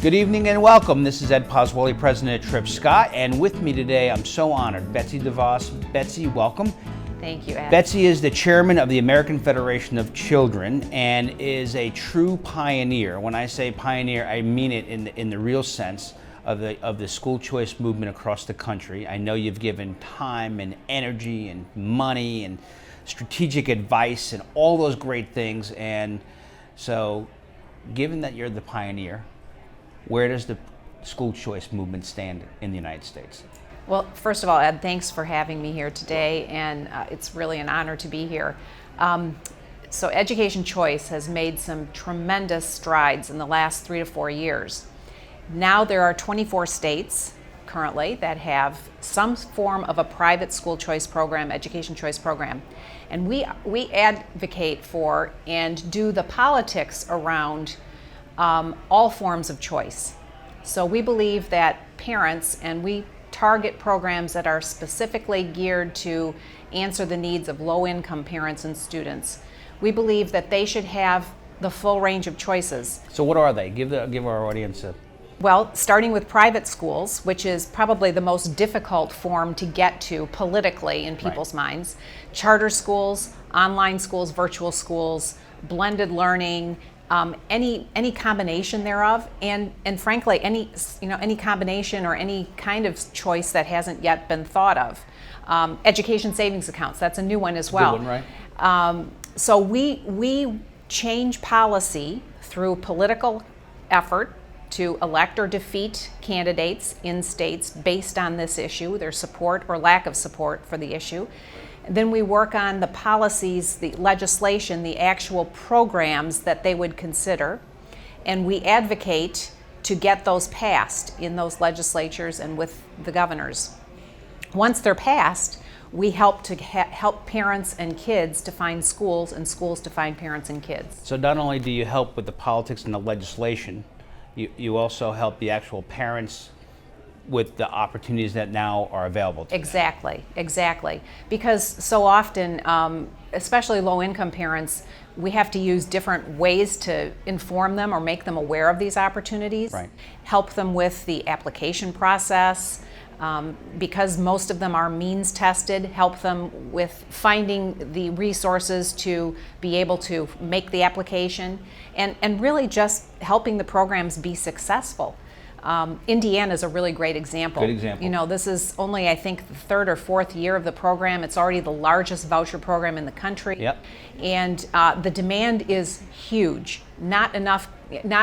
Good evening and welcome. This is Ed Pozzuoli, president of Tripp Scott, and with me today, I'm so honored, Betsy DeVos. Betsy, welcome. Thank you, Ed. Betsy is the chairman of the American Federation of Children and is a true pioneer. When I say pioneer, I mean it in the real sense of the school choice movement across the country. I know you've given time and energy and money and strategic advice and all those great things. And so, given that you're the pioneer, where does the school choice movement stand in the United States? Well, first of all, Ed, thanks for having me here today, and it's really an honor to be here. So education choice has made some tremendous strides in the last 3 to 4 years. Now there are 24 states currently that have some form of a private school choice program, education choice program. And we advocate for and do the politics around all forms of choice. So we believe that parents, and we target programs that are specifically geared to answer the needs of low-income parents and students. We believe that they should have the full range of choices. So what are they? Give our audience a... Well, starting with private schools, which is probably the most difficult form to get to politically in people's minds. Charter schools, online schools, virtual schools, blended learning, any combination thereof, and frankly, any combination or any kind of choice that hasn't yet been thought of. Education savings accounts, that's a new one as well. Good one, right? So we change policy through political effort to elect or defeat candidates in states based on this issue, their support or lack of support for the issue. Then we work on the policies, the legislation, the actual programs that they would consider, and we advocate to get those passed in those legislatures and with the governors. Once they're passed, we help to help parents and kids to find schools and schools to find parents and kids. So not only do you help with the politics and the legislation, you also help the actual parents with the opportunities that now are available to them. Exactly. Because so often, especially low-income parents, we have to use different ways to inform them or make them aware of these opportunities. Right. Help them with the application process. Because most of them are means tested, help them with finding the resources to be able to make the application, and really just helping the programs be successful. Indiana is a really great example. Good example. You know, this is only, I think, the 3rd or 4th year of the program. It's already the largest voucher program in the country. Yep. And the demand is huge. Not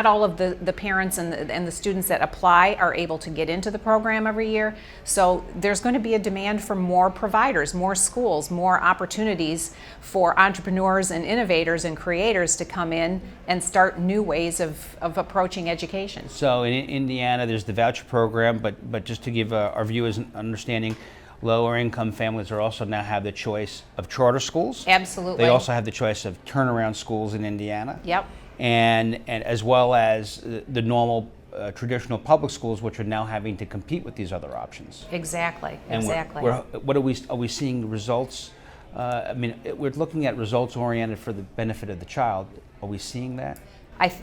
all of the parents and the students that apply are able to get into the program every year. So there's going to be a demand for more providers, more schools, more opportunities for entrepreneurs and innovators and creators to come in and start new ways of approaching education. So in Indiana, there's the voucher program, but just to give our viewers an understanding, lower income families are also now have the choice of charter schools. Absolutely. They also have the choice of turnaround schools in Indiana. Yep. And as well as the normal traditional public schools, which are now having to compete with these other options. Exactly. What are we seeing results? We're looking at results oriented for the benefit of the child. Are we seeing that?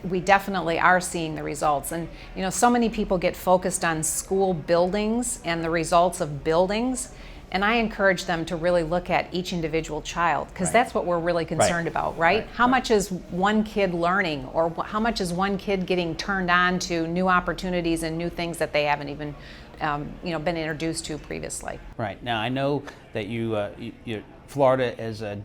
We definitely are seeing the results. And so many people get focused on school buildings and the results of buildings. And I encourage them to really look at each individual child, because that's what we're really concerned about, right? How much is one kid learning, or how much is one kid getting turned on to new opportunities and new things that they haven't even been introduced to previously. Right. Now, I know that Florida is a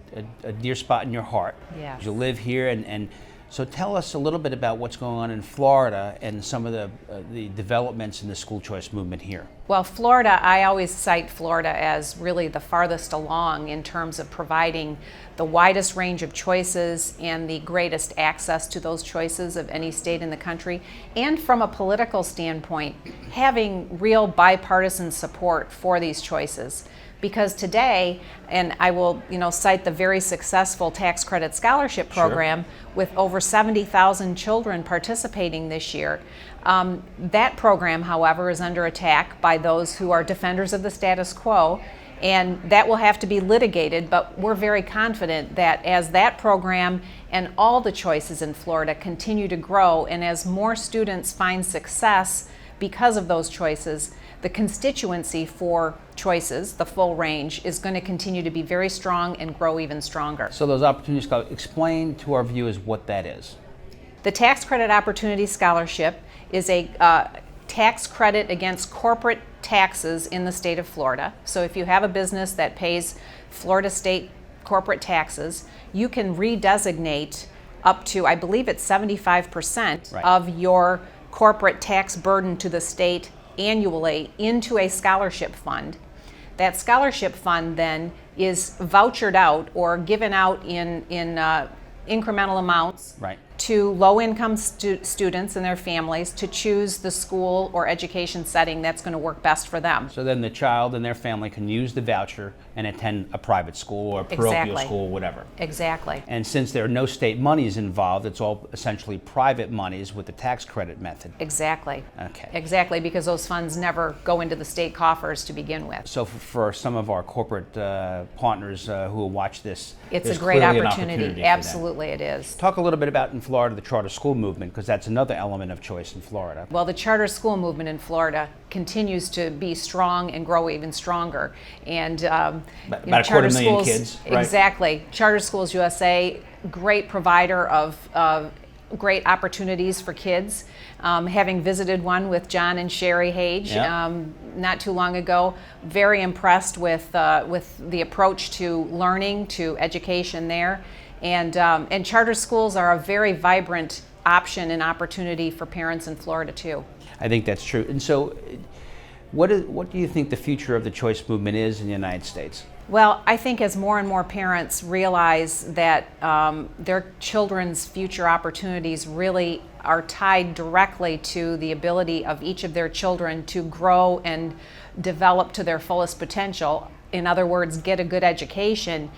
dear spot in your heart. Yes. You live here, and so tell us a little bit about what's going on in Florida and some of the developments in the school choice movement here. Well, Florida, I always cite Florida as really the farthest along in terms of providing the widest range of choices and the greatest access to those choices of any state in the country. And from a political standpoint, having real bipartisan support for these choices. Because today, and I will cite the very successful tax credit scholarship program with over 70,000 children participating this year. That program, however, is under attack by those who are defenders of the status quo And that will have to be litigated, but we're very confident that as that program and all the choices in Florida continue to grow, and as more students find success because of those choices, the constituency for choices, the full range, is going to continue to be very strong and grow even stronger. So those opportunity scholarships, explain to our viewers what that is. The Tax Credit Opportunity Scholarship is a tax credit against corporate taxes in the state of Florida. So if you have a business that pays Florida state corporate taxes, you can redesignate up to, I believe it's 75% Right. of your corporate tax burden to the state annually into a scholarship fund. That scholarship fund then is vouchered out or given out in incremental amounts Right. to low-income students and their families to choose the school or education setting that's going to work best for them. So then the child and their family can use the voucher and attend a private school or a parochial Exactly. school, whatever. Exactly. And since there are no state monies involved, it's all essentially private monies with the tax credit method. Exactly. Okay. Exactly, because those funds never go into the state coffers to begin with. So for some of our corporate partners who will watch this, It's there's a great clearly an opportunity. for them. Absolutely it is. Talk a little bit about in Florida the charter school movement, because that's another element of choice in Florida. Well, the charter school movement in Florida continues to be strong and grow even stronger. And About a quarter million kids, right? Exactly. Charter Schools USA, great provider of great opportunities for kids. Having visited one with John and Sherry Hage Yeah. not too long ago, very impressed with the approach to learning, to education there. And charter schools are a very vibrant option and opportunity for parents in Florida too. I think that's true. And so what do you think the future of the choice movement is in the United States? Well, I think as more and more parents realize that their children's future opportunities really are tied directly to the ability of each of their children to grow and develop to their fullest potential, in other words, get a good education,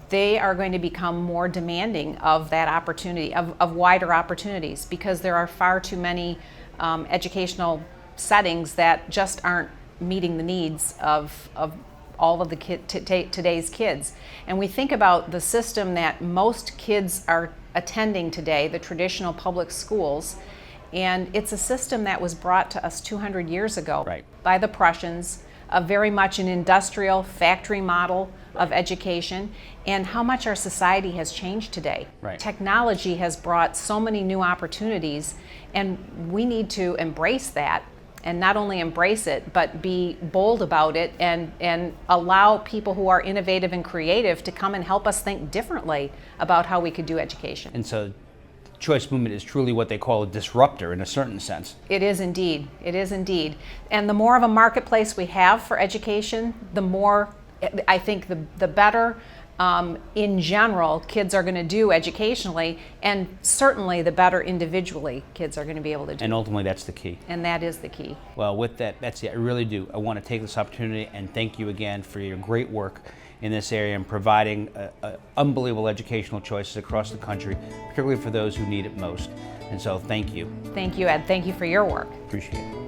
they are going to become more demanding of that opportunity, of wider opportunities, because there are far too many educational settings that just aren't meeting the needs of all of the today's kids. And we think about the system that most kids are attending today, the traditional public schools, and it's a system that was brought to us 200 years ago Right. by the Prussians, very much an industrial factory model of education, and how much our society has changed today. Right. Technology has brought so many new opportunities, and we need to embrace that, and not only embrace it, but be bold about it and allow people who are innovative and creative to come and help us think differently about how we could do education. And so choice movement is truly what they call a disruptor in a certain sense. It is indeed. It is indeed. And the more of a marketplace we have for education, the more, I think, the better in general kids are going to do educationally, and certainly the better individually kids are going to be able to do. And ultimately that's the key. And that is the key. Well, with that, Betsy, I really do. I want to take this opportunity and thank you again for your great work in this area and providing unbelievable educational choices across the country, particularly for those who need it most. And so thank you. Thank you, Ed. Thank you for your work. Appreciate it.